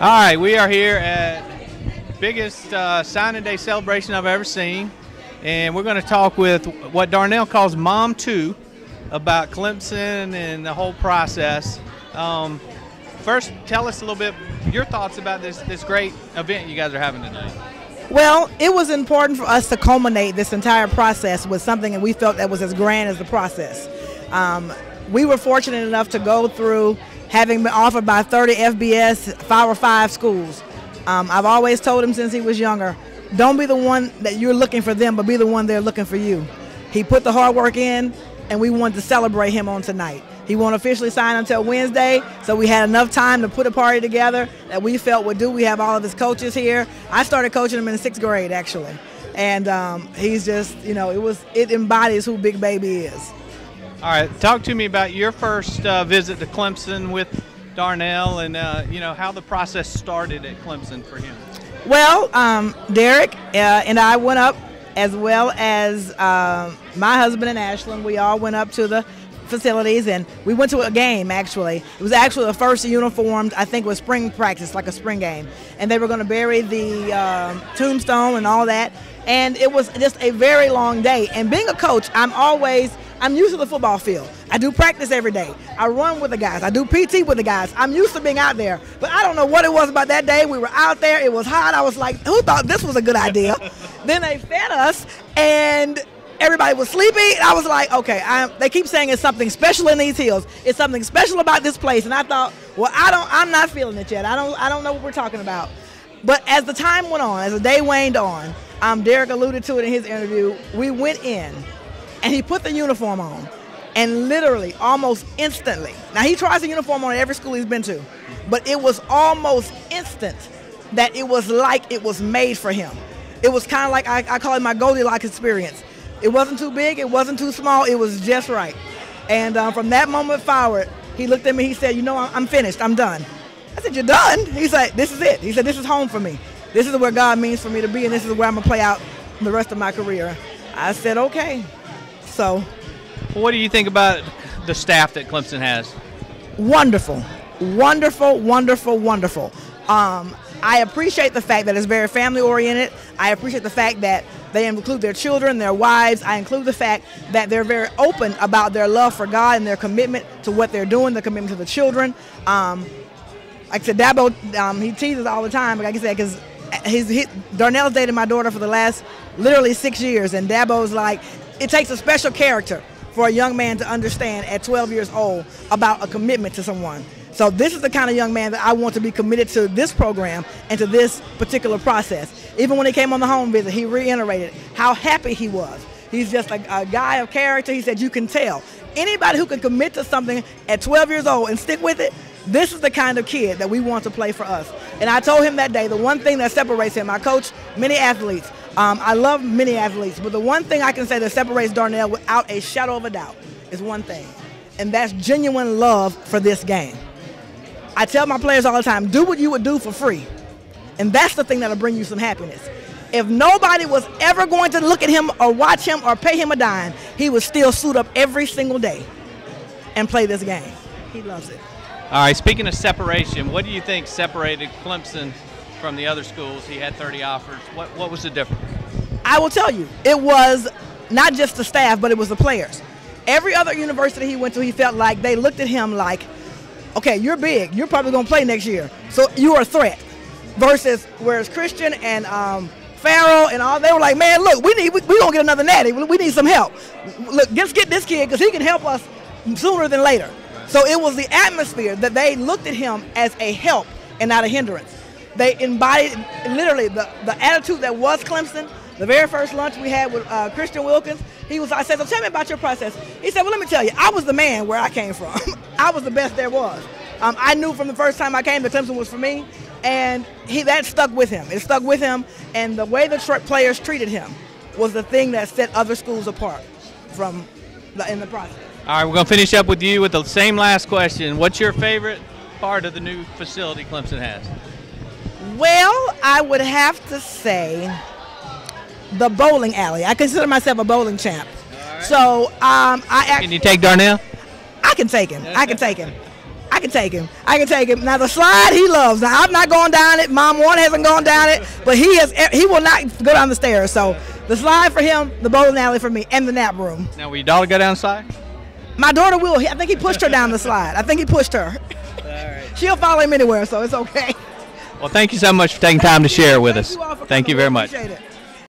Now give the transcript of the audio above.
All right, we are here at biggest signing day celebration I've ever seen, and we're going to talk with what Darnell calls Mom 2 about Clemson and the whole process. First, tell us a little bit your thoughts about this great event you guys are having tonight. Well, it was important for us to culminate this entire process with something that we felt that was as grand as the process. We were fortunate enough to go through having been offered by 30 FBS Power 5 schools. I've always told him since he was younger, don't be the one that you're looking for them, but be the one they're looking for you. He put the hard work in, and we wanted to celebrate him on tonight. He won't officially sign until Wednesday, so we had enough time to put a party together that we felt would do. We have all of his coaches here. I started coaching him in the 6th grade, actually. And he's just, you know, it embodies who Big Baby is. All right, talk to me about your first visit to Clemson with Darnell and, you know, how the process started at Clemson for him. Well, Derek and I went up, as well as my husband and Ashlyn. We all went up to the facilities, and we went to a game, actually. It was actually the first uniformed, I think it was spring practice, like a spring game. And they were going to bury the tombstone and all that. And it was just a very long day. And being a coach, I'm used to the football field. I do practice every day. I run with the guys. I do PT with the guys. I'm used to being out there. But I don't know what it was about that day. We were out there. It was hot. I was like, who thought this was a good idea? Then they fed us, and everybody was sleepy. I was like, okay, they keep saying it's something special in these hills. It's something special about this place. And I thought, well, I'm not feeling it yet. I don't know what we're talking about. But as the time went on, as the day waned on, Derek alluded to it in his interview, we went in, and he put the uniform on. And literally, almost instantly, now he tries the uniform on at every school he's been to, but it was almost instant that it was like it was made for him. It was kind of like, I call it my Goldilocks experience. It wasn't too big, it wasn't too small, it was just right. And from that moment forward, he looked at me, he said, you know, I'm finished, I'm done. I said, you're done? He said, this is it. He said, this is home for me. This is where God means for me to be, and this is where I'm going to play out the rest of my career. I said, okay. So, what do you think about the staff that Clemson has? Wonderful, wonderful, wonderful, wonderful. I appreciate the fact that it's very family-oriented. I appreciate the fact that they include their children, their wives. I include the fact that they're very open about their love for God and their commitment to what they're doing, their commitment to the children. Like I said, Dabo, he teases all the time, like I said, because Darnell's dated my daughter for the last literally 6 years, and Dabo's like, it takes a special character for a young man to understand at 12 years old about a commitment to someone. So this is the kind of young man that I want to be committed to this program and to this particular process. Even when he came on the home visit, he reiterated how happy he was. He's just a guy of character. He said, you can tell. Anybody who can commit to something at 12 years old and stick with it, this is the kind of kid that we want to play for us. And I told him that day, the one thing that separates him, I coach many athletes. I love many athletes, but the one thing I can say that separates Darnell without a shadow of a doubt is one thing, and that's genuine love for this game. I tell my players all the time, do what you would do for free, and that's the thing that'll bring you some happiness. If nobody was ever going to look at him or watch him or pay him a dime, he would still suit up every single day and play this game. He loves it. All right, speaking of separation, what do you think separated Clemson from the other schools? He had 30 offers. What was the difference? I will tell you, it was not just the staff, but it was the players. Every other university he went to, he felt like they looked at him like, okay, you're big. You're probably going to play next year, so you're a threat. Versus, whereas Christian and Farrell and all, they were like, man, look, we going to get another natty. We need some help. Look, let's get this kid because he can help us sooner than later. So it was the atmosphere that they looked at him as a help and not a hindrance. They embodied literally the attitude that was Clemson. The very first lunch we had with Christian Wilkins, I said, so tell me about your process. He said, well, let me tell you, I was the man where I came from. I was the best there was. I knew from the first time I came that Clemson was for me, and that stuck with him. It stuck with him, and the way the players treated him was the thing that set other schools apart in the process. All right, we're going to finish up with you with the same last question. What's your favorite part of the new facility Clemson has? Well, I would have to say the bowling alley. I consider myself a bowling champ. Right. So can you take Darnell? I can take him. I can take him. I can take him. I can take him. Now the slide he loves. Now I'm not going down it. Mom one hasn't gone down it, but he will not go down the stairs. So the slide for him, the bowling alley for me, and the nap room. Now will your daughter go down the slide? My daughter will. I think he pushed her down the slide. I think he pushed her. All right. She'll follow him anywhere, so it's okay. Well, thank you so much for taking time to share it with us. Thank you all for Thank you coming. very much. Appreciate it.